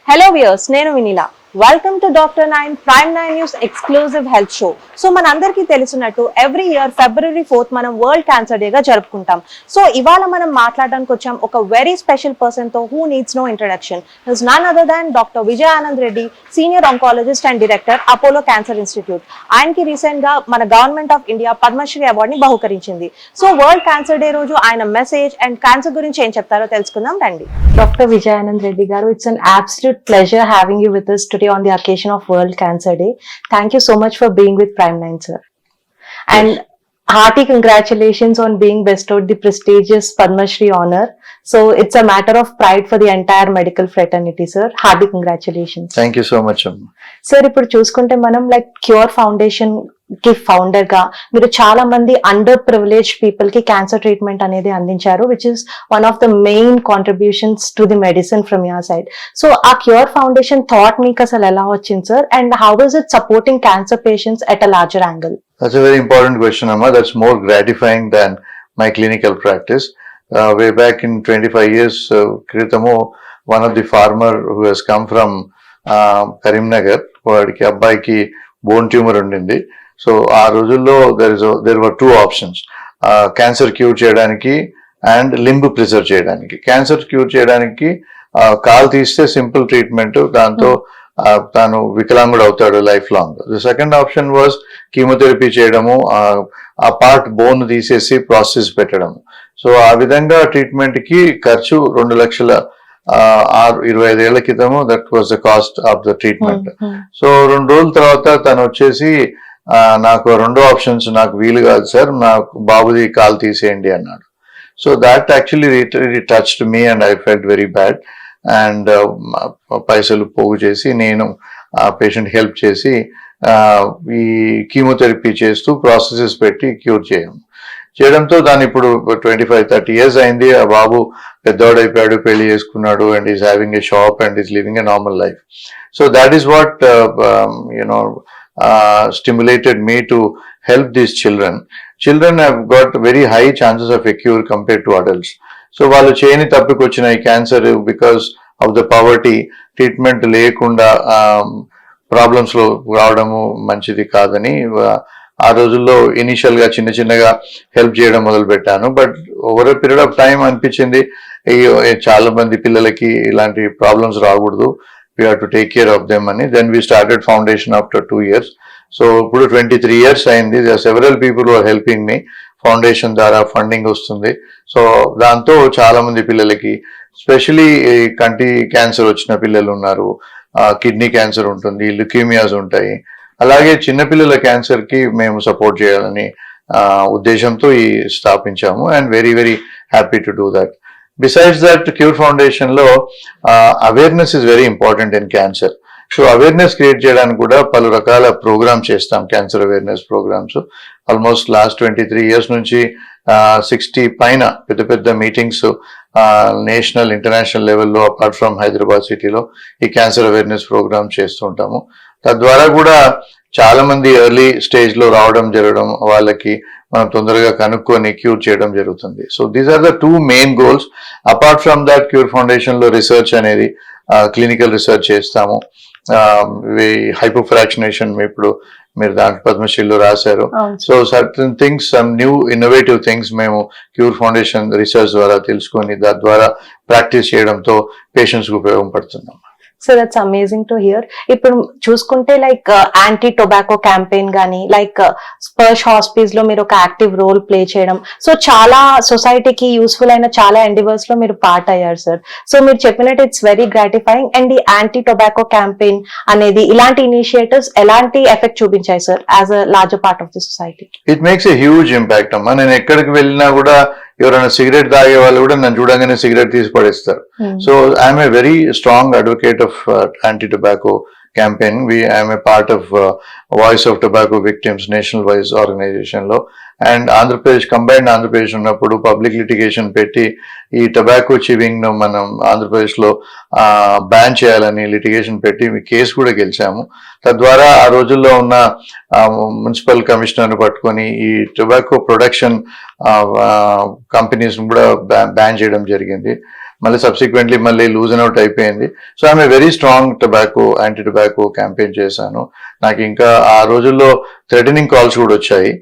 Hello viewers, నేను Vinila. Welcome to doctor 9 prime 9 news exclusive health show. So మనందరికీ తెలిసినట్టు every year February 4th మనం world cancer day గా జరుపుకుంటాం. సో ఇవాళ మనం మాట్లాడడానికి వచ్చాం ఒక వెరీ స్పెషల్ పర్సన్ తో who needs no introduction. Is none other than doctor Vijaya Anand Reddy, senior oncologist and director Apollo cancer institute. ఆయనకి రీసెంట్ గా మన government of India Padmashri award ని బహుకరించింది. సో వరల్డ్ క్యాన్సర్ డే రోజు ఆయన మెసేజ్ అండ్ క్యాన్సర్ గురించి ఏం చెప్తారో తెలుసుకుందాం రండి. డాక్టర్ విజయ ఆనంద్ రెడ్డి గారు, it's an absolute pleasure having you with us today on the occasion of World Cancer Day. Thank you so much for being with Prime 9, sir. And hearty congratulations on being bestowed the prestigious Padma Shri honor. So it's a matter of pride for the entire medical fraternity, sir. Hearty congratulations. Thank you so much. Sir, ఇప్పుడు చూసుకుంటే మనం like cure foundation కి founder గా మీరు చాలా మంది under privilege people కి cancer treatment అనేది అందించారు, which is one of the main contributions to the medicine from your side. So ఆ క్యూర్ ఫౌండేషన్ థాట్ మీకు అసలు ఎలా వచ్చింది sir, and how is it supporting cancer patients at a larger angle? That's a very important question, Amma. That's more gratifying than my clinical practice. Way back in 25 years, Kritamo, one of the farmer who has come from Karimnagar, వాడికి అబ్బాయికి bone tumour ఉండింది. So ఆ రోజుల్లో there were two options, cancer cure చేయడానికి and limb preserve చేయడానికి. Cancer cure చేయడానికి call తీస్తే simple treatment, దాంతో తాను వికలాంగుడు అవుతాడు life long. The second option was chemotherapy చేయడము, ఆ పార్ట్ బోన్ తీసేసి ప్రాసెస్ పెట్టడము. సో ఆ విధంగా ట్రీట్మెంట్ కి ఖర్చు 2 లక్షల 25 ఏళ్ల క్రితము that was the cost of the treatment. So 2 రోజుల తర్వాత తను వచ్చేసి నాకు 2 ఆప్షన్స్ నాకు వీలు కాదు సార్, నాకు బాబుది కాల్ తీసేయండి అన్నాడు. So that actually touched me and I felt very bad. And పైసలు పోగు చేసి నేను ఆ పేషెంట్ హెల్ప్ చేసి ఈ కీమోథెరపీ చేస్తూ ప్రాసెసెస్ పెట్టి క్యూర్ చేయడంతో దాని ఇప్పుడు 25-30 years అయింది. ఆ బాబు పెద్దవాడైపోయాడు, పెళ్లి చేసుకున్నాడు, and is having a shop and is living a normal life. So that is what stimulated me to help these children. Children have got very high chances of a cure compared to adults. So వాళ్ళు చేయని తప్పికొచ్చిన ఈ cancer because of the poverty, treatment లేకుండా problems లో రావడము మంచిది కాదని ఆ రోజుల్లో ఇనిషియల్ గా చిన్నగా హెల్ప్ చేయడం మొదలు పెట్టాను. But over a period of time అనిపించింది చాలా మంది పిల్లలకి ఇలాంటి ప్రాబ్లమ్స్ రాకూడదు, we have to take care of them అని. Then we started foundation after 2 years. So ఇప్పుడు 23 years అయింది. there are several people who are helping me. Foundation ద్వారా ఫండింగ్ వస్తుంది. సో దాంతో చాలా మంది పిల్లలకి, స్పెషలీ కంటి క్యాన్సర్ వచ్చిన పిల్లలు ఉన్నారు, కిడ్నీ క్యాన్సర్ ఉంటుంది, లుకీమియాస్ ఉంటాయి. అలాగే చిన్నపిల్లల క్యాన్సర్ కి మేము సపోర్ట్ చేయాలని ఉద్దేశంతో ఈ స్థాపించాము. And very very happy to do that. Besides that, Cure Foundation లో awareness is very important in cancer. So awareness create చేయడానికి కూడా పలు రకాల ప్రోగ్రామ్స్ చేస్తాం, cancer awareness programmes. Almost last 23 years నుంచి 60 పైన పెద్ద మీటింగ్స్ నేషనల్ ఇంటర్నేషనల్ లెవెల్లో అపార్ట్ ఫ్రమ్ హైదరాబాద్ సిటీలో ఈ క్యాన్సర్ అవేర్నెస్ ప్రోగ్రామ్ చేస్తుంటాము. తద్వారా కూడా చాలా మంది ఎర్లీ స్టేజ్ లో రావడం జరగడం, వాళ్ళకి మనం తొందరగా కనుక్కొని క్యూర్ చేయడం జరుగుతుంది. So these are the 2 main goals. Apart from that Cure Foundation లో రీసెర్చ్ అనేది క్లినికల్ రీసెర్చ్ చేస్తాము. హైపోఫ్రాక్షనేషన్ ఇప్పుడు మీరు దాంట్లో పద్మశ్రీలో రాశారు. So certain things, some new innovative things మేము క్యూర్ ఫౌండేషన్ రీసెర్చ్ ద్వారా తెలుసుకొని దాని ద్వారా ప్రాక్టీస్ చేయడంతో పేషెంట్స్ కు ఉపయోగపడుతున్నాం. So that's amazing to hear. ఇప్పుడు చూసుకుంటే లైక్ యాంటీ టొబాకో క్యాంపెయిన్ గానీ, లైక్ స్పర్ష్ హాస్పిటల్స్ లో మీరు ఒక యాక్టివ్ రోల్ ప్లే చేయడం, సో చాలా సొసైటీకి యూస్ఫుల్ అయిన చాలా ఎండివర్స్ లో మీరు పార్ట్ అయ్యారు సార్. సో మీరు చెప్పినట్టు ఇట్స్ వెరీ గ్రాటిఫైయింగ్. అండ్ ఈ యాంటీ టొబాకో క్యాంపెయిన్ అనేది, ఇలాంటి ఇనిషియేటివ్స్ ఎలాంటి ఎఫెక్ట్ చూపించాయి sir as a larger part of the society? It makes a huge impact అమ్మా. నేను ఎక్కడికి వెళ్ళినా కూడా ఎవరైనా సిగరెట్ తాగే వాళ్ళు కూడా నన్ను చూడగానే సిగరెట్ తీసి పడేస్తారు. So I'm a very strong advocate of anti tobacco campaign. I'm a part of Voice of Tobacco Victims National Wise Organization లో. అండ్ ఆంధ్రప్రదేశ్ కంబైన్డ్ ఆంధ్రప్రదేశ్ ఉన్నప్పుడు పబ్లిక్ లిటిగేషన్ పెట్టి ఈ టొబాకో చివింగ్ ను మనం ఆంధ్రప్రదేశ్ లో బ్యాన్ చేయాలని లిటిగేషన్ పెట్టి కేసు కూడా గెలిచాము. తద్వారా ఆ రోజుల్లో ఉన్న మున్సిపల్ కమిషనర్ పట్టుకొని ఈ టొబాకో ప్రొడక్షన్ కంపెనీస్ కూడా బ్యాన్ చేయడం జరిగింది. మళ్ళీ సబ్సిక్వెంట్లీ మళ్ళీ లూజన్ అవుట్ అయిపోయింది. So I'm a very strong anti tobacco campaign చేశాను. నాకు ఇంకా ఆ రోజుల్లో థ్రెటనింగ్ కాల్స్ కూడా వచ్చాయి.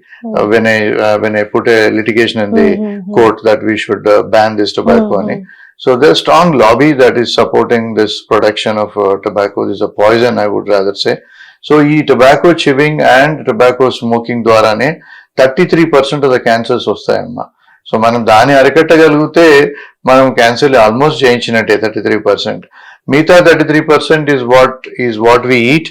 when I put a litigation in the court that we should ban this tobacco ani. So there's strong lobby that is supporting this production of tobacco. This is a poison, I would rather say. So ee tobacco chewing and tobacco smoking ద్వారానే 33% of the cancers వస్తాయమ్మా. So మనం దాన్ని అరికట్టగలిగితే మనం cancer almost జయించినట్టే 33%. మిగతా 33% is what we eat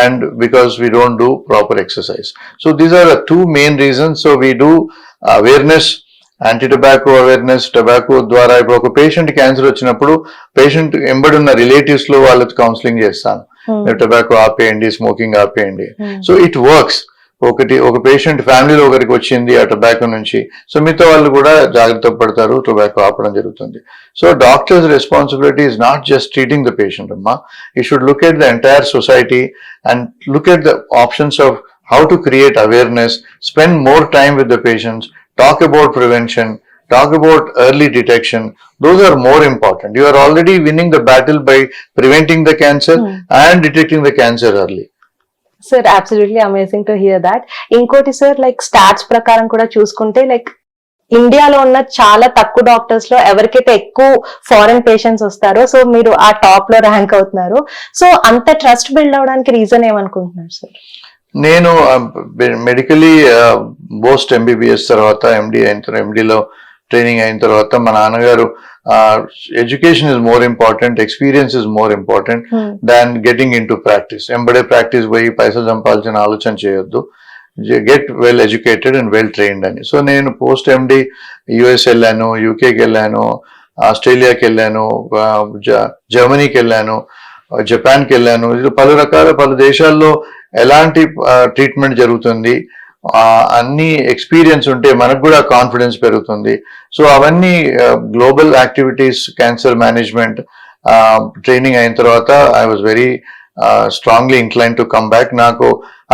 and because we don't do proper exercise. So these are the two main reasons. So we do awareness, anti-tobacco awareness. Tobacco ద్వారా ఇప్పుడు ఒక patient cancer వచ్చినప్పుడు patient ఎంబడి ఉన్న రిలేటివ్స్ లో వాళ్ళకి counselling చేస్తాను. టొబాకో ఆపేయండి, స్మోకింగ్ ఆపేయండి. So it works. ఒక పేషెంట్ ఫ్యామిలీలో ఒకరికి వచ్చింది ఆ టొబాకో నుంచి, సో మిగతా వాళ్ళు కూడా జాగ్రత్త పడతారు, టొబాకో ఆపడం జరుగుతుంది. So doctors responsibility is not just treating the patient, amma. You should look at the entire society and look at the options of how to create awareness, spend more time with the patients, talk about prevention, talk about early detection. Those are more important. You are already winning the battle by preventing the cancer and detecting the cancer early. Sir absolutely amazing to here that. ఇంకోటి sir, like stats ప్రకారం కూడా చూసుకుంటే like ఇండియాలో ఉన్న చాలా తక్కువ doctors లో ఎవరికైతే ఎక్కువ ఫారెన్ పేషెంట్స్ వస్తారో, సో మీరు ఆ టాప్ లో ర్యాంక్ అవుతున్నారు. సో అంత ట్రస్ట్ బిల్డ్ అవడానికి రీజన్ ఏమనుకుంటున్నారు సార్? నేను మెడికలీ పోస్ట్ ఎంబీబీఎస్ తర్వాత ఎండీలో ట్రైనింగ్ అయిన తర్వాత మా నాన్నగారు education is more important, experience is more important than getting in to practice. ఎంబడే ప్రాక్టీస్ పోయి పైసలు సంపాదించిన ఆలోచన చేయొద్దు, get well educated and well trained అని. సో నేను పోస్ట్ ఎండి యుఎస్ వెళ్ళాను, యూకేకి వెళ్ళాను, ఆస్ట్రేలియాకి వెళ్ళాను, జర్మనీకి వెళ్ళాను, జపాన్కి వెళ్ళాను. పలు దేశాల్లో ఎలాంటి ట్రీట్మెంట్ జరుగుతుంది అన్ని ఎక్స్పీరియన్స్ ఉంటే మనకు కూడా కాన్ఫిడెన్స్ పెరుగుతుంది. సో అవన్నీ global activities, cancer management training అయిన తర్వాత I was very strongly incline to come back. నాకు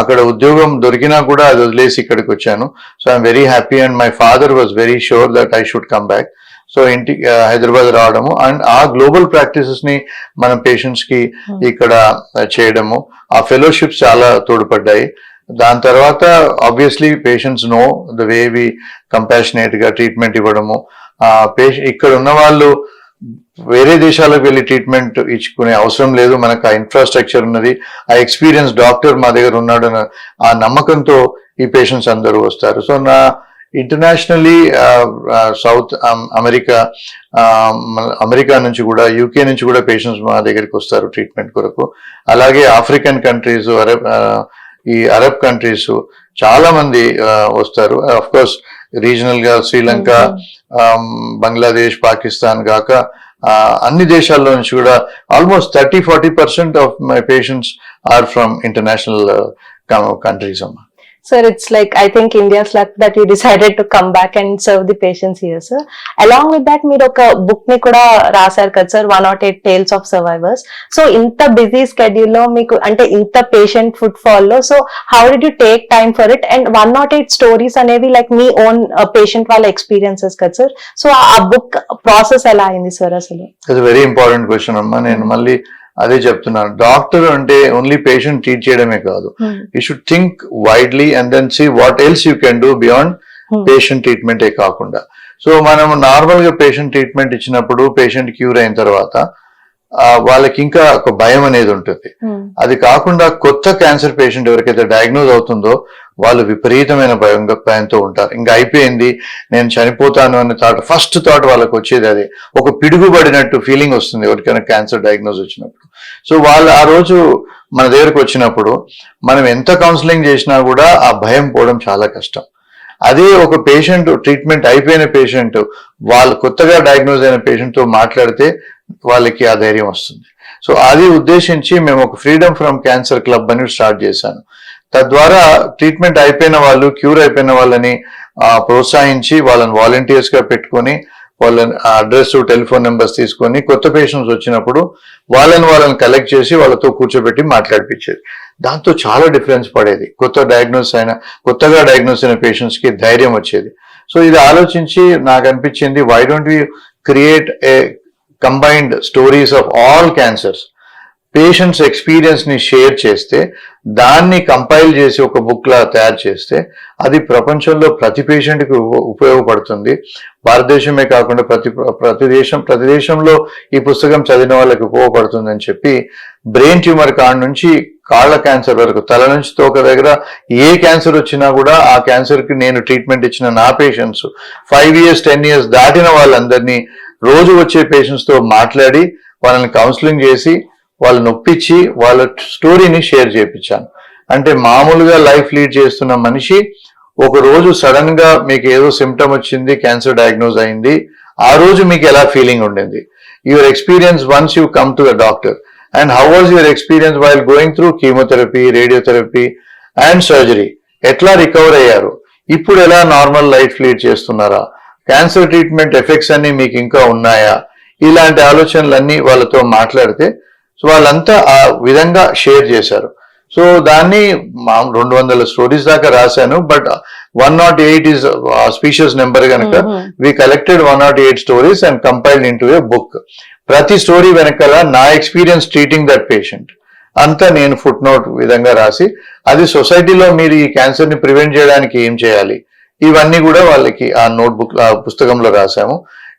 అక్కడ ఉద్యోగం దొరికినా కూడా అది వదిలేసి ఇక్కడికి వచ్చాను. So I'm very happy and my father was very sure that I should come back. So ఇంటికి హైదరాబాద్ రావడము అండ్ ఆ గ్లోబల్ ప్రాక్టీసెస్ ని మన పేషెంట్స్ కి ఇక్కడ చేయడము, ఆ ఫెలోషిప్స్ చాలా తోడ్పడ్డాయి. దాని తర్వాత obviously patients know the way we compassionate గా ట్రీట్మెంట్ ఇవ్వడము. ఇక్కడ ఉన్న వాళ్ళు వేరే దేశాలకు వెళ్ళి ట్రీట్మెంట్ ఇచ్చుకునే అవసరం లేదు, మనకు ఆ ఇన్ఫ్రాస్ట్రక్చర్ ఉన్నది, ఆ ఎక్స్పీరియన్స్ డాక్టర్ మా దగ్గర ఉన్నాడు ఆ నమ్మకంతో ఈ పేషెంట్స్ అందరూ వస్తారు. సో నా ఇంటర్నేషనల్లీ సౌత్ అమెరికా నుంచి కూడా, యూకే నుంచి కూడా పేషెంట్స్ మా దగ్గరికి వస్తారు ట్రీట్మెంట్ కొరకు. అలాగే ఆఫ్రికన్ కంట్రీస్, అరబ్ కంట్రీస్ చాలా మంది వస్తారు. అఫ్ కోర్స్ రీజనల్ గా శ్రీలంక, బంగ్లాదేశ్, పాకిస్తాన్ కాక అన్ని దేశాల్లో నుంచి కూడా almost 30-40% of my patients are from international countries అమ్మా. Sir, it's like, I think India's luck that you decided to come back and serve the patients here, sir. Along with that, మీరు ఒక book ని కూడా రాశారు కదా sir, 108 Tales of Survivors. So ఇంత busy schedule లో మీకు అంటే ఇంత పేషెంట్ ఫుట్ ఫాల్ లో, so how did you take time for it? And 108 stories అనేవి లైక్ మీ ఓన్ పేషెంట్ వాళ్ళ ఎక్స్పీరియన్సెస్ కదా సార్. సో ఆ బుక్ ప్రాసెస్ ఎలా అయింది సార్ అసలు? ఇట్స్ వెరీ ఇంపార్టెంట్ క్వశ్చన్ అమ్మా. నేను మళ్ళీ అదే చెప్తున్నాను, డాక్టర్ అంటే ఓన్లీ పేషెంట్ ట్రీట్ చేయడమే కాదు, you should think widely and then see what else you can do beyond patient ట్రీట్మెంటే కాకుండా. సో మనం నార్మల్ గా పేషెంట్ ట్రీట్మెంట్ ఇచ్చినప్పుడు పేషెంట్ క్యూర్ అయిన తర్వాత వాళ్ళకి ఇంకా ఒక భయం అనేది ఉంటుంది. అది కాకుండా కొత్త క్యాన్సర్ పేషెంట్ ఎవరికైతే డయాగ్నోజ్ అవుతుందో వాళ్ళు విపరీతమైన భయంతో ఉంటారు. ఇంకా అయిపోయింది, నేను చనిపోతాను అనే ఫస్ట్ థాట్ వాళ్ళకి వచ్చేది అదే. ఒక పిడుగుబడినట్టు ఫీలింగ్ వస్తుంది ఎవరికైనా క్యాన్సర్ డయాగ్నోజ్ వచ్చినప్పుడు. సో వాళ్ళు ఆ రోజు మన దగ్గరకు వచ్చినప్పుడు మనం ఎంత కౌన్సిలింగ్ చేసినా కూడా ఆ భయం పోవడం చాలా కష్టం. అదే ఒక పేషెంట్ ట్రీట్మెంట్ అయిపోయిన పేషెంట్ వాళ్ళు కొత్తగా డయాగ్నోజ్ అయిన పేషెంట్ తో మాట్లాడితే వాళ్ళకి ఆ ధైర్యం వస్తుంది. సో అది ఉద్దేశించి మేము ఒక ఫ్రీడమ్ ఫ్రమ్ క్యాన్సర్ క్లబ్ అని స్టార్ట్ చేశాను. తద్వారా ట్రీట్మెంట్ అయిపోయిన వాళ్ళు, క్యూర్ అయిపోయిన వాళ్ళని ప్రోత్సహించి వాళ్ళని వాలంటీర్స్ గా పెట్టుకొని వాళ్ళని అడ్రస్, టెలిఫోన్ నెంబర్స్ తీసుకొని కొత్త పేషెంట్స్ వచ్చినప్పుడు వాళ్ళని కలెక్ట్ చేసి వాళ్ళతో కూర్చోబెట్టి మాట్లాడిపించేది. దాంతో చాలా డిఫరెన్స్ పడేది. కొత్తగా డయాగ్నోస్ అయిన పేషెంట్స్ కి ధైర్యం వచ్చేది. సో ఇది ఆలోచించి నాకు అనిపించింది, why don't we create a combined stories of all cancers patients experience ని షేర్ చేస్తే దాన్ని కంపైల్ చేసి ఒక బుక్ లా తయారు చేస్తే అది ప్రపంచంలో ప్రతి పేషెంట్ కి ఉపయోగపడుతుంది. భారతదేశమే కాకుండా ప్రతి దేశంలో ఈ పుస్తకం చదివిన వాళ్ళకి ఉపయోగపడుతుంది అని చెప్పి బ్రెయిన్ ట్యూమర్ కాడ నుంచి కాళ్ళ క్యాన్సర్ వరకు తల నుంచి తోక దగ్గర ఏ క్యాన్సర్ వచ్చినా కూడా ఆ క్యాన్సర్ కి నేను ట్రీట్మెంట్ ఇచ్చిన నా పేషెంట్స్ 5 years 10 years దాటిన వాళ్ళందరినీ రోజు వచ్చే పేషెంట్స్ తో మాట్లాడి వాళ్ళని కౌన్సిలింగ్ చేసి వాళ్ళు నొప్పించి వాళ్ళ స్టోరీని షేర్ చేయించాను. అంటే మామూలుగా లైఫ్ లీడ్ చేస్తున్న మనిషి ఒక రోజు సడన్ గా మీకు ఏదో సిమ్టమ్ వచ్చింది, క్యాన్సర్ డయాగ్నోజ్ అయింది, ఆ రోజు మీకు ఎలా ఫీలింగ్ ఉండింది, your experience once you come to the doctor and how was your experience while going through chemotherapy, radiotherapy and surgery, ఎట్లా రికవర్ అయ్యారు, ఇప్పుడు ఎలా నార్మల్ లైఫ్ లీడ్ చేస్తున్నారా, క్యాన్సర్ ట్రీట్మెంట్ ఎఫెక్ట్స్ అన్ని మీకు ఇంకా ఉన్నాయా, ఇలాంటి ఆలోచనలన్నీ వాళ్ళతో మాట్లాడితే సో వాళ్ళంతా ఆ విధంగా షేర్ చేశారు. సో దాన్ని 200 స్టోరీస్ దాకా రాశాను. బట్ 108 ఈజ్ స్పీషియస్ నెంబర్ కనుక we collected 108 stories and compiled in to a book. ప్రతి స్టోరీ వెనకాల నా ఎక్స్పీరియన్స్ ట్రీటింగ్ దట్ పేషెంట్ అంతా నేను ఫుట్ నోట్ విధంగా రాసి అది సొసైటీలో మీరు ఈ క్యాన్సర్ ని ప్రివెంట్ చేయడానికి ఏం చేయాలి ఇవన్నీ కూడా వాళ్ళకి ఆ నోట్బుక్ ఆ పుస్తకంలో రాశాము.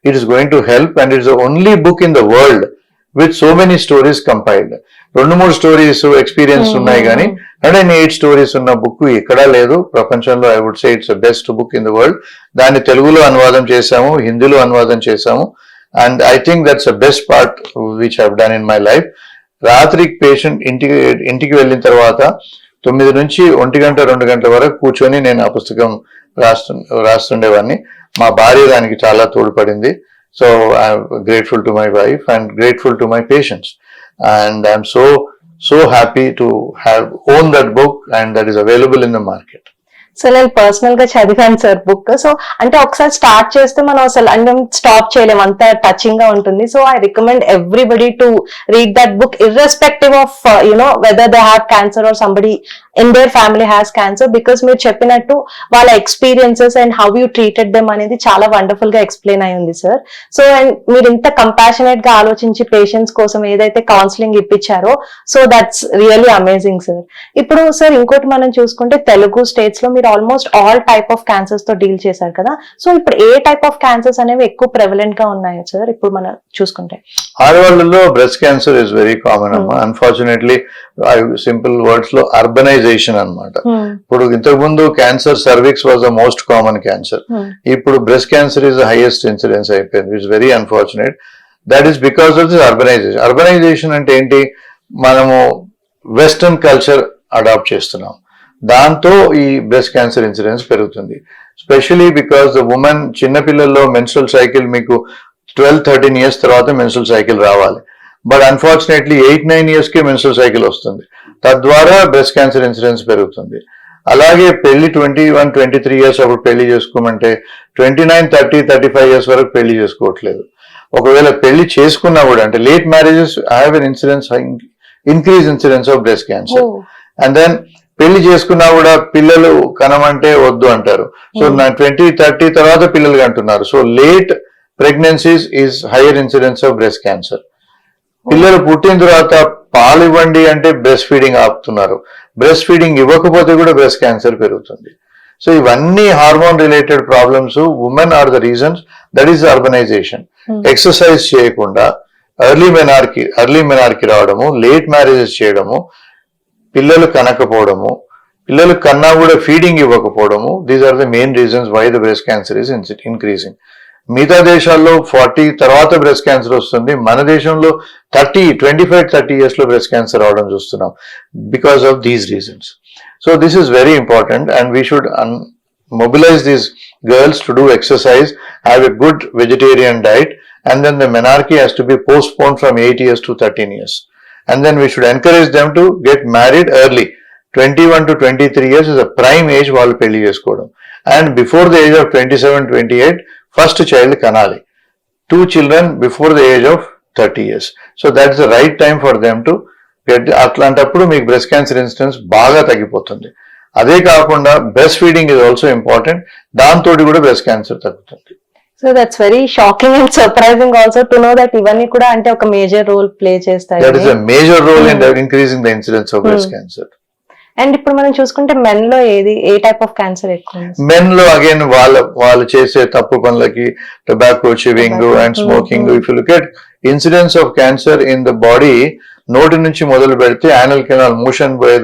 It is going to help and it's the only book in the world with so many stories compiled. 2-3 stories experience ఉన్నాయి కానీ 108 స్టోరీస్ ఉన్న బుక్ ఎక్కడా లేదు ప్రపంచంలో. I would say it's the best book in the world. దాన్ని తెలుగులో అనువాదం చేశాము, హిందీలో అనువాదం చేశాము. And I think that's the best part which I have done in my life. రాత్రి పేషెంట్ ఇంటికి వెళ్ళిన తర్వాత 9 నుంచి 1 గంట 2 గంటల వరకు కూర్చొని నేను ఆ పుస్తకం రాస్తుండేవాడిని. మా భార్య దానికి చాలా తోడ్పడింది. So I'm grateful to my wife and grateful to my patients, and I'm so happy to have owned that book and that is available in the market. So నేను పర్సనల్ గా చదివాను సార్ బుక్. సో అంటే ఒకసారి start చేస్తే మనం అసలు అంటే stop చేయలేము, అంత టచింగ్ గా ఉంటుంది. So I recommend everybody to read that book irrespective of whether they have cancer are somebody in their family has cancer. Because మీరు చెప్పినట్టు వాళ్ళ experiences and how you treated them అనేది చాలా వండర్ఫుల్ గా ఎక్స్ప్లెయిన్ అయి ఉంది సార్. సో అండ్ మీరు ఇంత కంపాషనేట్ గా ఆలోచించి పేషెంట్స్ కోసం ఏదైతే కౌన్సిలింగ్ ఇప్పించారో so that's really amazing sir. ఇప్పుడు సార్ ఇంకోటి మనం చూసుకుంటే తెలుగు స్టేట్స్ లో మీరు almost all type of cancers తో డీల్ చేశారు కదా. సో ఇప్పుడు ఏ టైప్ ఆఫ్ క్యాన్సర్స్ అనేవి ఎక్కువ ప్రెవలెంట్ గా ఉన్నాయి సార్ ఇప్పుడు మనం చూసుకుంటే? ఆడవాళ్ళలో breast cancer is very common అమ్మా. అన్ఫార్చునేట్లీ సింపుల్ వర్డ్స్ లో అర్బనైజేషన్ అన్నమాట. ఇప్పుడు ఇంతకు ముందు cancer cervix was the most common cancer. ఇప్పుడు breast cancer is the highest incidence అయిపోయింది. It's very unfortunate. That is because of this urbanisation. Urbanisation అంటే ఏంటి, మనము వెస్టర్న్ కల్చర్ అడాప్ట్ చేస్తున్నాం, దాంతో ఈ బ్రెస్ట్ క్యాన్సర్ ఇన్సిడెన్స్ పెరుగుతుంది. స్పెషలీ బికాస్ ద ఉమెన్ చిన్నపిల్లల్లో మెన్స్ట్రల్ సైకిల్ మీకు 12-13 years తర్వాత మెన్స్ట్రల్ సైకిల్ రావాలి. బట్ అన్ఫార్చునేట్లీ 8-9 years కి మెన్స్ట్రల్ సైకిల్ వస్తుంది. తద్వారా బ్రెస్ట్ క్యాన్సర్ ఇన్సిడెన్స్ పెరుగుతుంది. అలాగే పెళ్లి 21-23 years అప్పుడు పెళ్లి చేసుకోమంటే 29-30-35 years వరకు పెళ్లి చేసుకోవట్లేదు. ఒకవేళ పెళ్లి చేసుకున్నా కూడా అంటే late marriages have an incidence increase incidence of breast cancer. And then పెళ్లి చేసుకున్నా కూడా పిల్లలు కనమంటే వద్దు అంటారు. సో 20-30 తర్వాత పిల్లలు కంటున్నారు. So late pregnancies is higher incidence of breast cancer. పిల్లలు పుట్టిన తర్వాత పాలు ఇవ్వండి అంటే బ్రెస్ట్ ఫీడింగ్ ఆపుతున్నారు. బ్రెస్ట్ ఫీడింగ్ ఇవ్వకపోతే కూడా బ్రెస్ట్ క్యాన్సర్ పెరుగుతుంది. సో ఇవన్నీ hormone related problems. Women are the reasons. That is urbanisation. Exercise చేయకుండా ఎర్లీ మెనార్కి రావడము, లేట్ మ్యారేజెస్ చేయడము, పిల్లలు కనకపోవడము, పిల్లలు కన్నా కూడా ఫీడింగ్ ఇవ్వకపోవడము, these are the main reasons why the breast cancer is increasing. మిగతా దేశాల్లో 40 తర్వాత బ్రెస్ట్ క్యాన్సర్ వస్తుంది. మన దేశంలో 25-30 years లో బ్రెస్ట్ క్యాన్సర్ అవడం చూస్తున్నాం because of these reasons. So this is very important and we should mobilize these girls to do exercise, have a good vegetarian diet, and then the menarche has to be postponed from 8 years to 13 years. And then we should encourage them to get married early. 21-23 years is a prime age వాళ్ళు పెళ్లి చేసుకోవడం. And before the age of 27-28, first child kanali. 2 children before the age of 30 years. So that's the right time for them to get. అట్లాంటప్పుడు మీకు breast cancer incidence బాగా తగ్గిపోతుంది. అదే కాకుండా breast feeding is also important. దాంతో కూడా breast cancer తగ్గుతుంది. So that's very shocking and surprising also to know that ఇవన్నీ కూడా అంటే ఒక మేజర్ రోల్ ప్లే చేస్తాయి. That is a major role in increasing the incidence of breast cancer. And ఇప్పుడు మనం చూసుకుంటే మెన్ లో ఏ టైప్ ఆఫ్ క్యాన్సర్ ఎక్కువ ఉంది? మెన్ లో అగైన్ వాళ్ళు చేసే తప్పు పనులకి tobacco, chewing and smoking. If you look at incidence of cancer in the body, నోటి నుంచి మొదలు పెడితే యానల్ కెనాల్ మోషన్ పోయే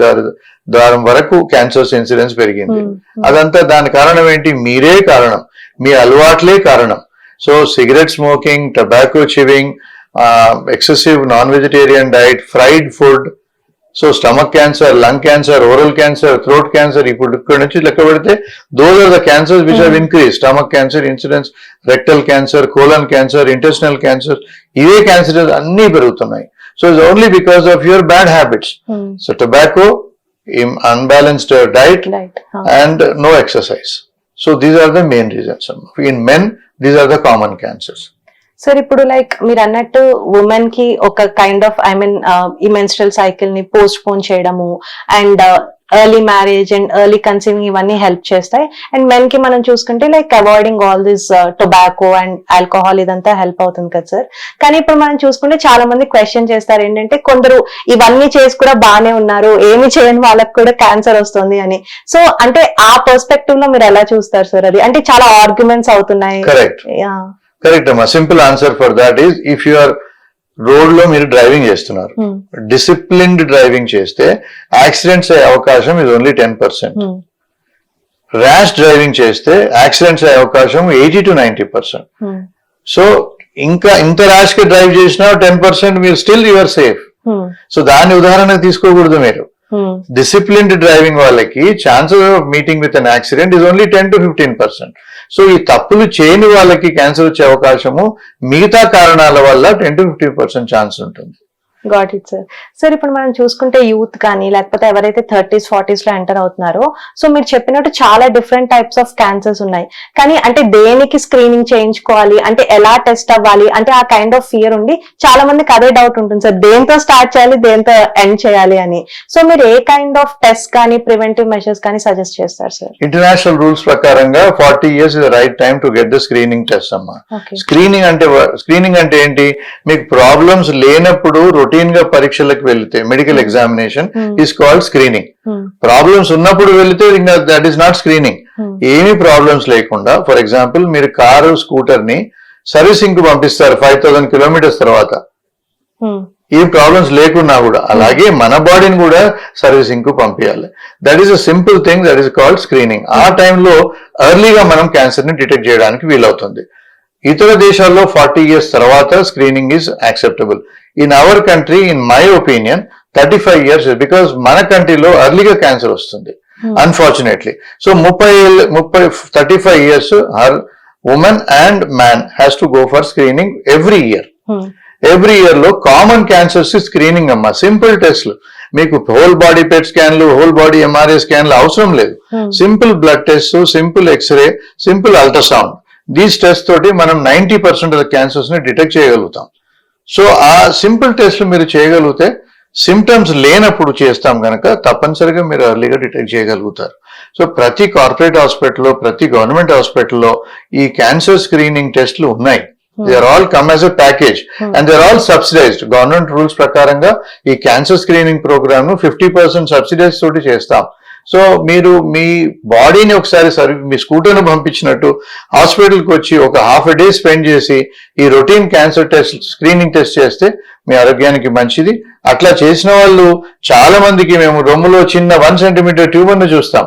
ద్వారం వరకు క్యాన్సర్స్ ఇన్సిడెన్స్ పెరిగింది. అదంతా దాని కారణం ఏంటి? మీరే కారణం, మీ అలవాట్లే కారణం. So cigarette smoking, tobacco chewing, excessive non vegetarian diet, fried food, so stomach cancer, lung cancer, oral cancer, throat cancer, ఇప్పుడు ఇక్కడ నుంచి లెక్క పెడితే those are the cancers which have increase. Stomach cancer incidence, rectal cancer, colon cancer, intestinal cancer, ఇవే cancers అన్ని పెరుగుతున్నాయి. So it's only because of your bad habits. So tobacco, unbalanced diet and no exercise. So these are the main reasons. In men, these are the common cancers. Sir ఇప్పుడు like మీరు అన్నట్టు women కి ఒక kind of ఈ menstrual cycle ని post phone చేయడము and early marriage and early conceiving ఇవన్నీ help చేస్తాయి. అండ్ మెన్ కి మనం చూసుకుంటే like avoiding all this tobacco and alcohol ఇదంతా హెల్ప్ అవుతుంది కదా సార్. కానీ ఇప్పుడు మనం చూసుకుంటే చాలా మంది క్వశ్చన్ చేస్తారు ఏంటంటే కొందరు ఇవన్నీ చేసి కూడా బాగానే ఉన్నారు, ఏమి చేయని వాళ్ళకి కూడా క్యాన్సర్ వస్తుంది అని. సో అంటే ఆ పర్స్పెక్టివ్ లో మీరు ఎలా చూస్తారు సార్? అది అంటే చాలా ఆర్గ్యుమెంట్స్ అవుతున్నాయి. కరెక్ట్ అమ్మా. Simple answer for that is, if you are road లో మీరు డ్రైవింగ్ చేస్తున్నారు, డిసిప్లిన్డ్ డ్రైవింగ్ చేస్తే యాక్సిడెంట్స్ అయ్యే అవకాశం ఇది ఓన్లీ 10%. ర్యాష్ డ్రైవింగ్ చేస్తే యాక్సిడెంట్స్ అయ్యే అవకాశం 80 to 90%. సో ఇంకా ఇంత ర్యాష్ గా డ్రైవ్ చేసినా 10% మీరు స్టిల్ యువర్ సేఫ్. సో దాని ఉదాహరణ తీసుకోకూడదు మీరు. డిసిప్లిన్డ్ డ్రైవింగ్ వాళ్ళకి chances of meeting with an accident is only 10 to 15%. So ఈ తప్పులు చేయని వాళ్ళకి క్యాన్సర్ వచ్చే అవకాశము మిగతా కారణాల వల్ల 10 to 15% ఛాన్స్ ఉంటుంది. Got it sir. సార్ ఇప్పుడు మనం చూసుకుంటే యూత్ కానీ లేకపోతే ఎవరైతే 30s 40s లో ఎంటర్ అవుతున్నారో, సో మీరు చెప్పినట్టు చాలా డిఫరెంట్ టైప్స్ ఆఫ్ క్యాన్సర్స్ ఉన్నాయి. కానీ అంటే దేనికి స్క్రీనింగ్ చేయించుకోవాలి, అంటే ఎలా టెస్ట్ అవ్వాలి, అంటే ఆ కైండ్ ఆఫ్ ఫియర్ ఉండి చాలా మందికి అదే డౌట్ ఉంటుంది సార్, దేంతో స్టార్ట్ చేయాలి, దేంతో ఎండ్ చేయాలి అని. సో మీరు ఏ కైండ్ ఆఫ్ టెస్ట్ కానీ ప్రివెంటివ్ మెషర్స్ కానీ సజెస్ట్ చేస్తారు సార్? ఇంటర్నేషనల్ రూల్స్ ప్రకారంగా 40 years is the right time to get the screening test అమ్మా. స్క్రీనింగ్ అంటే ఏంటి? మీకు ప్రాబ్లమ్స్ లేనప్పుడు రొటీన్ గా పరీక్షలకు వెళ్తే medical examination is called screening. Problems ఉన్నప్పుడు వెళ్తే దట్ ఈస్ నాట్ స్క్రీనింగ్. ఏమి ప్రాబ్లమ్స్ లేకుండా, ఫర్ ఎగ్జాంపుల్ మీరు కారు, స్కూటర్ ని సర్వీసింగ్ కు పంపిస్తారు 5000 kilometers తర్వాత, ఏ ప్రాబ్లమ్స్ లేకున్నా కూడా, అలాగే మన బాడీని కూడా సర్వీసింగ్ కు పంపించాలి. That is a simple thing, that is called screening. ఆ టైంలో ఎర్లీగా మనం క్యాన్సర్ ని డిటెక్ట్ చేయడానికి వీలవుతుంది. ఇతర దేశాల్లో 40 years తర్వాత screening is acceptable. In our country, in my opinion, 35 years, because మన కంట్రీలో ఎర్లీగా క్యాన్సర్ వస్తుంది unfortunately. So 35 years her women and man has to go for screening every year. Every year లో కామన్ క్యాన్సర్స్ స్క్రీనింగ్ అమ్మా. Simple టెస్ట్లు, మీకు whole body pet స్కాన్లు, whole body MRI స్కాన్లు అవసరం లేదు. Simple blood test, simple X-ray, simple ultrasound, these test తోటి మనం 90% ఆఫ్ క్యాన్సర్స్ ని డిటెక్ట్ చేయగలుగుతాం. సో ఆ సింపుల్ టెస్ట్ మీరు చేయగలిగితే, సిమ్టమ్స్ లేనప్పుడు చేస్తాం కనుక తప్పనిసరిగా మీరు ఎర్లీగా డిటెక్ట్ చేయగలుగుతారు. సో ప్రతి కార్పొరేట్ హాస్పిటల్లో, ప్రతి గవర్నమెంట్ హాస్పిటల్లో ఈ క్యాన్సర్ స్క్రీనింగ్ టెస్ట్లు ఉన్నాయి. They are all come as a package and they are all subsidised. Government rules ప్రకారంగా ఈ క్యాన్సర్ స్క్రీనింగ్ ప్రోగ్రామ్ ను 50% సబ్సిడైజ్ తోటి చేస్తాం. సో మీరు మీ బాడీని ఒకసారి మీ స్కూటర్ను పంపించినట్టు హాస్పిటల్కి వచ్చి ఒక ½ day స్పెండ్ చేసి ఈ routine cancer test, screening test చేస్తే మీ ఆరోగ్యానికి మంచిది. అట్లా చేసిన వాళ్ళు చాలా మందికి మేము రొమ్ములో చిన్న 1 centimeter ట్యూబర్ ను చూస్తాం.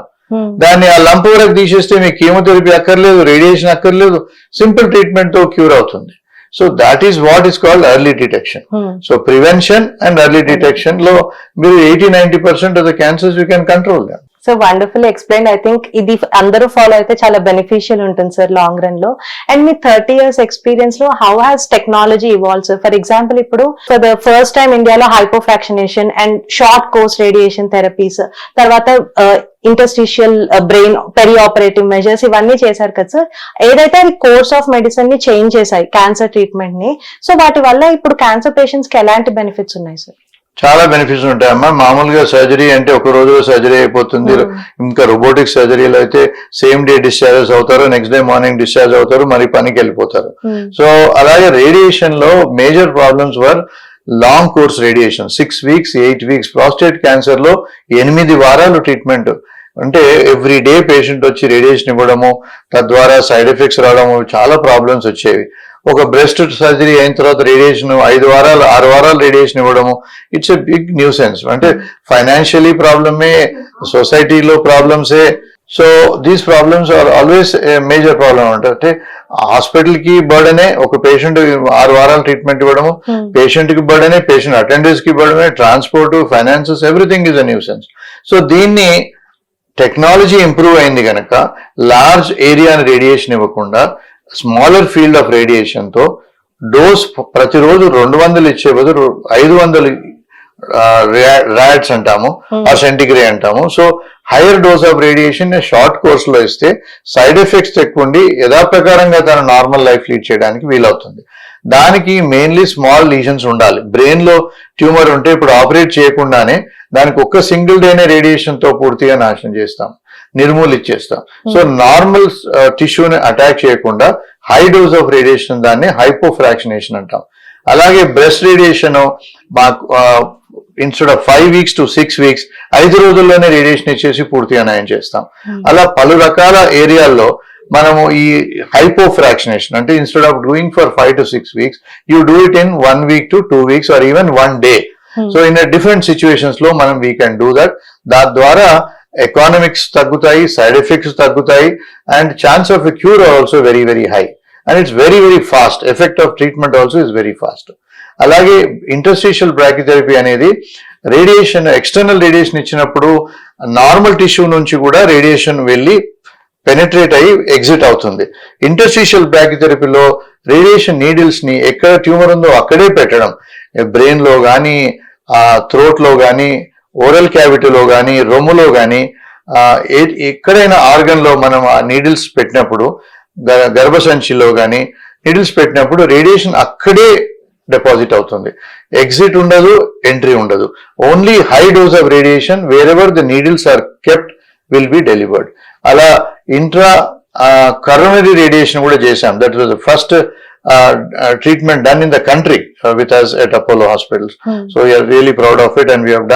దాన్ని ఆ లంప్ వరకు తీసేస్తే మీకు కీమోథెరపీ అక్కర్లేదు, రేడియేషన్ అక్కర్లేదు, సింపుల్ ట్రీట్మెంట్ తో క్యూర్ అవుతుంది. So that is what is called early detection. So prevention and early detection లో మీరు 80-90% of the cancers you can control them. So wonderful explain. I think ఇది అందరూ ఫాలో అయితే చాలా బెనిఫిషియల్ ఉంటుంది సార్ లాంగ్ రన్ లో. And me 30 years experience లో how has technology evolve sir? For example ఇప్పుడు ఫర్ ద ఫస్ట్ టైం ఇండియాలో హైపోఫ్రాక్షనేషన్ and short course radiation therapies, తర్వాత interstitial brain peri operative measures ఇవన్నీ చేశారు కదా సార్. ఏదైతే అది కోర్స్ ఆఫ్ మెడిసిన్ ని చేంజ్ చేశాయి క్యాన్సర్ ట్రీట్మెంట్ ని. సో వాటి వల్ల ఇప్పుడు క్యాన్సర్ పేషెంట్స్ కి ఎలాంటి బెనిఫిట్స్ ఉన్నాయి సార్? చాలా బెనిఫిట్స్ ఉంటాయమ్మా. మామూలుగా సర్జరీ అంటే ఒక రోజులో సర్జరీ అయిపోతుంది. ఇంకా రోబోటిక్ సర్జరీలో అయితే సేమ్ డే డిశ్చార్జెస్ అవుతారు, నెక్స్ట్ డే మార్నింగ్ డిశ్చార్జ్ అవుతారు, మరి పనికి వెళ్ళిపోతారు. సో అలాగే రేడియేషన్ లో major problems were long course radiation, 6 weeks 8 weeks. Prostate cancer లో 8 వారాలు ట్రీట్మెంట్. అంటే ఎవ్రీ డే పేషెంట్ వచ్చి రేడియేషన్ ఇవ్వడము, తద్వారా సైడ్ ఎఫెక్ట్స్ రావడము, చాలా ప్రాబ్లమ్స్ వచ్చేవి. ఒక బ్రెస్ట్ సర్జరీ అయిన తర్వాత రేడియేషన్ 5 వారాలు 6 వారాలు రేడియేషన్ ఇవ్వడము, ఇట్స్ ఎ బిగ్ న్యూసెన్స్. అంటే ఫైనాన్షియలీ ప్రాబ్లమే, సొసైటీలో ప్రాబ్లమ్సే. So these problems are always major problem. అంటే హాస్పిటల్ కి బర్డనే, ఒక పేషెంట్ 6 వారాలు ట్రీట్మెంట్ ఇవ్వడము, పేషెంట్ కి బర్డనే, పేషెంట్ అటెండర్స్ కి బర్డనే, transport, finances, everything is a nuisance. So దీన్ని టెక్నాలజీ ఇంప్రూవ్ అయింది కనుక లార్జ్ ఏరియాని రేడియేషన్ ఇవ్వకుండా స్మాలర్ ఫీల్డ్ ఆఫ్ రేడియేషన్ తో డోస్ ప్రతిరోజు 200 ఇచ్చే బదులు 500 రాడ్స్ అంటాము, ఆ సెంటిగ్రే అంటాము. So hire dose of radiation short course లో ఇస్తే సైడ్ ఎఫెక్ట్స్ ఎక్కువ ఉండి యథాప్రకారంగా తన నార్మల్ లైఫ్ లీడ్ చేయడానికి వీలవుతుంది. దానికి మెయిన్లీ స్మాల్ లీజన్స్ ఉండాలి. బ్రెయిన్ లో ట్యూమర్ ఉంటే ఇప్పుడు ఆపరేట్ చేయకుండానే దానికి ఒక్క సింగిల్ డేనే రేడియేషన్ తో పూర్తిగా నాశనం చేస్తాం, నిర్మూలించేస్తాం. సో నార్మల్ టిష్యూని అటాక్ చేయకుండా హై డోస్ ఆఫ్ రేడియేషన్, దాన్ని హైపోఫ్రాక్షనేషన్ అంటాం. అలాగే బ్రెస్ట్ రేడియేషన్ మాకు instead of 5 weeks to 6 weeks 5 రోజుల్లోనే రేడియేషన్ ఇచ్చేసి పూర్తిగా నయం చేస్తాం. అలా పలు రకాల ఏరియాల్లో మనము ఈ హైపోఫ్రాక్షనేషన్ అంటే instead of doing for 5 to 6 weeks you do it in 1 week to 2 weeks or even 1 day. So in different situations లో మనం వీ కెన్ డూ దట్. దాని ద్వారా ఎకానమిక్స్ తగ్గుతాయి, సైడ్ ఎఫెక్ట్స్ తగ్గుతాయి, and chance of a cure also very very high, and it's very very fast. Effect of treatment also is very fast. అలాగే interstitial brachytherapy అనేది radiation, external radiation ఇచ్చినప్పుడు normal tissue నుంచి కూడా radiation వెళ్ళి penetrate అయ్యి exit అవుతుంది. Interstitial బ్రాకిథెరపీలో radiation needles ని ఎక్కడ ట్యూమర్ ఉందో అక్కడే పెట్టడం, బ్రెయిన్ లో కానీ, థ్రోట్ లో కానీ, ఓరల్ క్యావిటీలో కానీ, రొమ్ములో కానీ, ఎక్కడైనా ఆర్గన్ లో మనం ఆ నీడిల్స్ పెట్టినప్పుడు, గర్భసంచిలో కానీ నీడిల్స్ పెట్టినప్పుడు రేడియేషన్ అక్కడే డిపాజిట్ అవుతుంది. ఎగ్జిట్ ఉండదు, ఎంట్రీ ఉండదు. Only high dose of radiation wherever the needles are kept will be delivered. అలా ఇంట్రా కరోనరీ రేడియేషన్ కూడా చేశాం. That was the first treatment done in the country with us at Apollo Hospitals. So we are really proud of it, and we have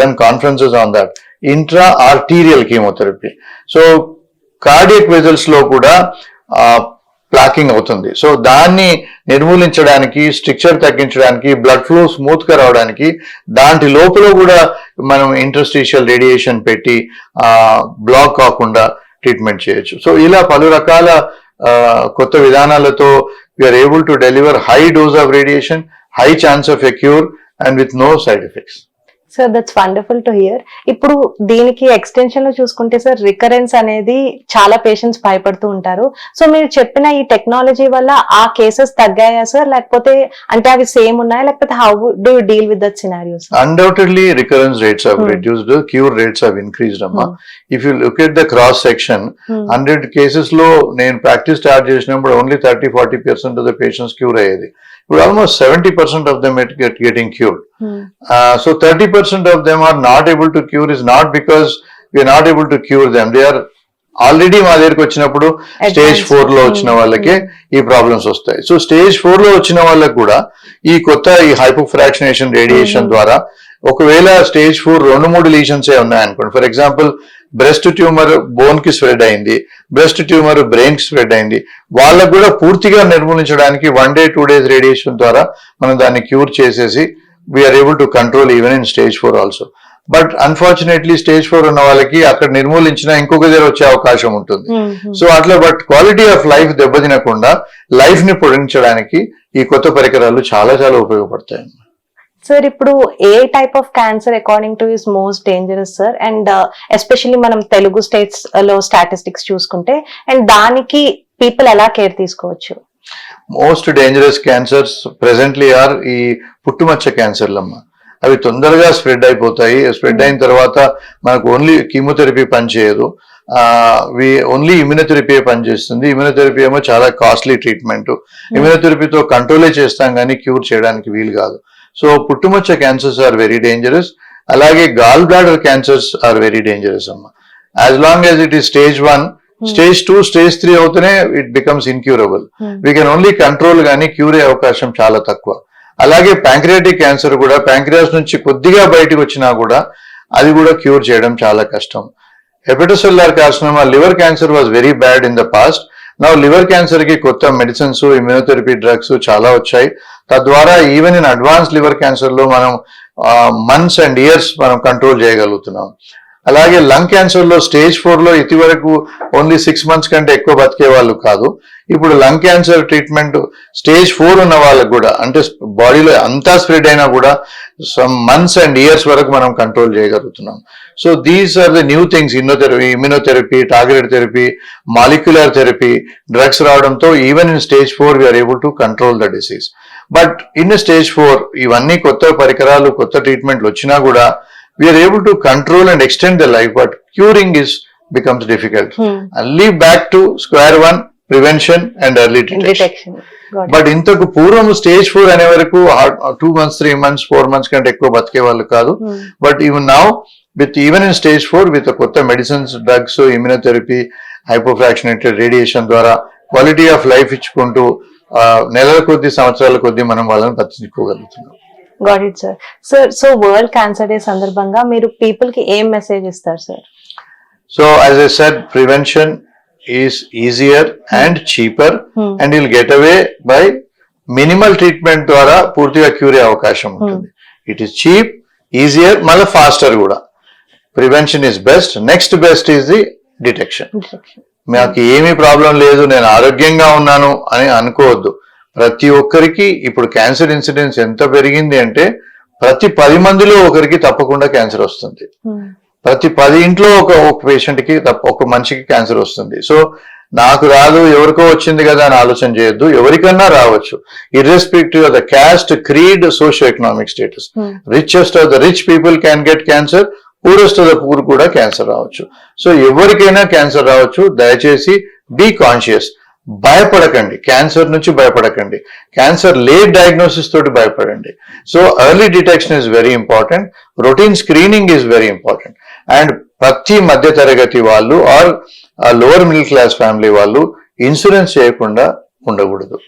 done conferences on that. Intra-arterial chemotherapy. So cardiac vessels lo kuda plaquing అవుతుంది. So దాన్ని నిర్మూలించడానికి, structure తగ్గించడానికి, blood flow smooth గా రావడానికి దాంటి లోపల కూడా మనం ఇంటర్స్టిషియల్ రేడియేషన్ పెట్టి బ్లాక్ కాకుండా ట్రీట్మెంట్ చేయొచ్చు. సో ఇలా పలు రకాల కొత్త విధానాలతో we're able to deliver high dose of radiation, high chance of a cure and with no side effects. Sir that's wonderful to hear. ఇప్పుడు దీనికి ఎక్స్టెన్షన్ లో చూసుకుంటే సార్ రికరెన్స్ అనేది చాలా పేషెంట్స్ భయపడుతూ ఉంటారు. సో మీరు చెప్పిన ఈ టెక్నాలజీ వల్ల ఆ కేసెస్ తగ్గాయా సార్, లేకపోతే అంటే అవి సేమ్ ఉన్నాయా, లేకపోతే how do you deal with that scenarios? Undoubtedly recurrence rates have reduced, cure rates have increased amma. If you look at the cross section, 100 cases లో నేను ప్రాక్టీస్ స్టార్ట్ చేసినప్పుడు only 30-40% of the patients cure అయ్యేది. ఇప్పుడు almost 70% of them getting cured. So 30% of them are not able to cure is not because we are not able to cure them. They are already మా దగ్గరికి వచ్చినప్పుడు stage 4 లో వచ్చిన వాళ్ళకే ఈ problems వస్తాయి. సో స్టేజ్ 4 లో వచ్చిన వాళ్ళకి కూడా ఈ కొత్త ఈ హైపోఫ్రాక్షనేషన్ రేడియేషన్ ద్వారా ఒకవేళ స్టేజ్ 4 2-3 లీషన్స్ ఉన్నాయనుకోండి, for example breast tumour bone కి స్ప్రెడ్ అయింది, బ్రెస్ట్ ట్యూమర్ బ్రెయిన్ కి స్ప్రెడ్ అయింది, వాళ్ళకు కూడా పూర్తిగా నిర్మూలించడానికి 1 day 2 days రేడియేషన్ ద్వారా మనం దాన్ని క్యూర్ చేసేసి we're able to control even in stage 4 also. But unfortunately stage 4 ఉన్న వాళ్ళకి అక్కడ నిర్మూలించిన ఇంకొక దగ్గర వచ్చే అవకాశం ఉంటుంది. సో అట్లా బట్ క్వాలిటీ ఆఫ్ లైఫ్ దెబ్బతినకుండా లైఫ్ ని పొడిగించడానికి ఈ కొత్త పరికరాలు చాలా చాలా ఉపయోగపడతాయి. సార్ ఇప్పుడు ఏ type of cancer according to is most dangerous sir, and especially మనం తెలుగు స్టేట్స్ లో స్టాటిస్టిక్స్ చూసుకుంటే, అండ్ దానికి పీపుల్ ఎలా కేర్ తీసుకోవచ్చు? Most dangerous cancers presently are ఈ పుట్టుమచ్చ క్యాన్సర్లమ్మ. అవి తొందరగా స్ప్రెడ్ అయిపోతాయి. స్ప్రెడ్ అయిన తర్వాత మనకు ఓన్లీ కీమోథెరపీ పనిచేయదు, ఓన్లీ ఇమ్యూనోథెరపీ పనిచేస్తుంది. ఇమ్యూనోథెరపీ ఏమో చాలా కాస్ట్లీ ట్రీట్మెంట్. ఇమ్యూనోథెరపీతో కంట్రోలే చేస్తాం కానీ క్యూర్ చేయడానికి వీలు కాదు. సో పుట్టుమచ్చ క్యాన్సర్స్ ఆర్ వెరీ డేంజరస్. అలాగే gall bladder cancers are very dangerous అమ్మా. As long as it is stage 1, stage 2, stage 3 అవుతూనే it becomes incurable. We can only control గానీ క్యూర్ అయ్యే అవకాశం చాలా తక్కువ. అలాగే ప్యాంక్రియాటిక్ క్యాన్సర్ కూడా ప్యాంక్రియాస్ నుంచి కొద్దిగా బయటకు వచ్చినా కూడా అది కూడా క్యూర్ చేయడం చాలా కష్టం. Hepatocellular carcinoma, liver cancer was very bad in the past. నా లివర్ క్యాన్సర్ కి కొత్త మెడిసిన్స్, ఇమ్యూనోథెరపీ డ్రగ్స్ చాలా వచ్చాయి. తద్వారా even in advance liver cancer లో మనం మంత్స్ అండ్ ఇయర్స్ మనం కంట్రోల్ చేయగలుగుతున్నాం. అలాగే లంగ్ క్యాన్సర్ లో స్టేజ్ 4 లో ఇది వరకు ఓన్లీ 6 months కంటే ఎక్కువ బతికే వాళ్ళు కాదు. ఇప్పుడు లంగ్ క్యాన్సర్ ట్రీట్మెంట్ స్టేజ్ 4 ఉన్న వాళ్ళకు కూడా, అంటే బాడీలో అంతా స్ప్రెడ్ అయినా కూడా సమ్ మంత్స్ అండ్ ఇయర్స్ వరకు మనం కంట్రోల్ చేయగలుగుతున్నాం. So these are the new things. Immunotherapy, targeted therapy, molecular therapy, drugs రావడంతో even in stage 4 we are able to control the disease. But in stage 4 ఇవన్నీ కొత్త పరికరాలు, కొత్త ట్రీట్మెంట్లు వచ్చినా కూడా we are able to control and extend the life, but curing becomes difficult. And leave back to square one, prevention and early detection. But ఇంతకు పూర్వం stage 4 అనే వరకు 2 months, 3 months, 4 months కంటే ఎక్కువ బతికే వాళ్ళు కాదు. But even now even in stage 4 with కొత్త medicines, drugs, immunotherapy, hypofractionated radiation ద్వారా క్వాలిటీ ఆఫ్ లైఫ్ ఇచ్చుకుంటూ నెలల కొద్ది, సంవత్సరాల కొద్ది మనం వాళ్ళని బతికించుకోగలుగుతున్నాం. Got it sir. Sir, so world cancer day సందర్భంగా మీరు పీపుల్ కి ఏం మెసేజ్ ఇస్తారు sir? So as I said, prevention is easier and cheaper and will get away by minimal treatment ద్వారా పూర్తిగా క్యూర్ అయ్యే అవకాశం ఉంటుంది. ఇట్ ఈస్ చీప్, ఈజియర్, మళ్ళీ ఫాస్టర్ కూడా. Prevention is best. Next best is the detection. నాకు ఏమీ problem లేదు, నేను ఆరోగ్యంగా ఉన్నాను అని అనుకోవద్దు. ప్రతి ఒక్కరికి ఇప్పుడు క్యాన్సర్ ఇన్సిడెన్స్ ఎంత పెరిగింది అంటే ప్రతి 10 మందిలో ఒకరికి తప్పకుండా క్యాన్సర్ వస్తుంది. ప్రతి 10 ఇంట్లో ఒక పేషెంట్ కి ఒక మనిషికి క్యాన్సర్ వస్తుంది. సో నాకు రాదు, ఎవరికో వచ్చింది కదా అని ఆలోచన చేయొద్దు. ఎవరికన్నా రావచ్చు, irrespective of the cast, creed, socio economic status. Richest of the rich people can get cancer, poorest of the poor కూడా క్యాన్సర్ రావచ్చు. సో ఎవరికైనా క్యాన్సర్ రావచ్చు. దయచేసి బీ కాన్షియస్. భయపడకండి, క్యాన్సర్ నుంచి భయపడకండి. క్యాన్సర్ లేట్ డయాగ్నోసిస్ తోటి భయపడండి. So early detection is very important. Routine screening is very important. And ప్రతి మధ్య తరగతి వాళ్ళు or lower middle class family వాళ్ళు ఇన్సూరెన్స్ చేయకుండా ఉండకూడదు.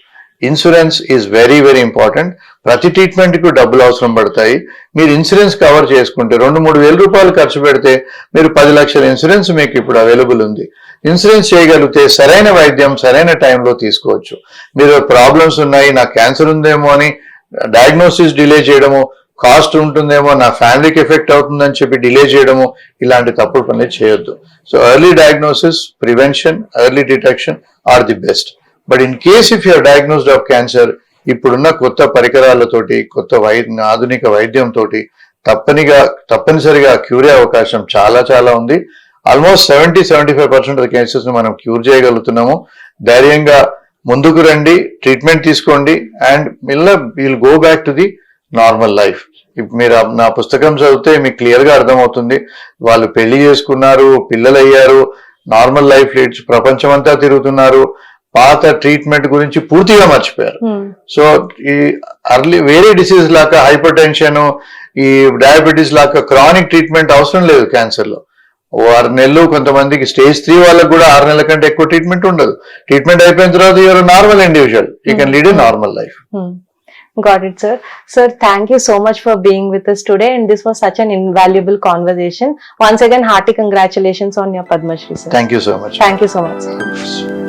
Insurance is very very important. ప్రతి ట్రీట్మెంట్ కు డబ్బులు అవసరం పడతాయి. మీరు ఇన్సూరెన్స్ కవర్ చేసుకుంటే 2-3 వేల రూపాయలు ఖర్చు పెడితే మీరు 10 లక్షల ఇన్సూరెన్స్ మీకు ఇప్పుడు అవైలబుల్ ఉంది. ఇన్సూరెన్స్ చేయగలిగితే సరైన వైద్యం సరైన టైంలో తీసుకోవచ్చు. మీరు ప్రాబ్లమ్స్ ఉన్నాయి, నాకు క్యాన్సర్ ఉందేమో అని డయాగ్నోసిస్ డిలే చేయడము, కాస్ట్ ఉంటుందేమో, నా ఫ్యామిలీకి ఎఫెక్ట్ అవుతుందని చెప్పి డిలే చేయడము, ఇలాంటి తప్పుడు పనులు చేయొద్దు. So early diagnosis, prevention, early detection are the best. But in case if you're diagnosed of cancer, ఇప్పుడున్న కొత్త పరికరాలతోటి, కొత్త ఆధునిక వైద్యంతో తప్పనిసరిగా క్యూర్ అయ్యే అవకాశం చాలా చాలా ఉంది. ఆల్మోస్ట్ 70-75% ఆఫ్ కేసెస్ ను మనం క్యూర్ చేయగలుగుతున్నాము. ధైర్యంగా ముందుకు రండి, ట్రీట్మెంట్ తీసుకోండి and will go back to the normal life. మీరు నా పుస్తకం చదివితే మీకు క్లియర్ గా అర్థమవుతుంది. వాళ్ళు పెళ్లి చేసుకున్నారు, పిల్లలు అయ్యారు, నార్మల్ లైఫ్ లీడ్స్, ప్రపంచం అంతా తిరుగుతున్నారు, పాత ట్రీట్మెంట్ గురించి పూర్తిగా మర్చిపోయారు. సో ఈ వేరే డిసీజ్ లాగా హైపర్ టెన్షన్, ఈ డయాబెటీస్ లాగా క్రానిక్ ట్రీట్మెంట్ అవసరం లేదు క్యాన్సర్ లో. 6 నెలలు, కొంతమందికి స్టేజ్ 3 వాళ్ళకి కూడా 6 నెలల కంటే ఎక్కువ ట్రీట్మెంట్ ఉండదు. ట్రీట్మెంట్ అయిపోయిన తర్వాత you're normal individual, you can lead a normal life. Got it, sir. Sir, thank you so much for being with us today, and this was such an invaluable conversation. Once again, hearty congratulations on your Padma Shri, sir. Thank you so much. Thank you so much, sir.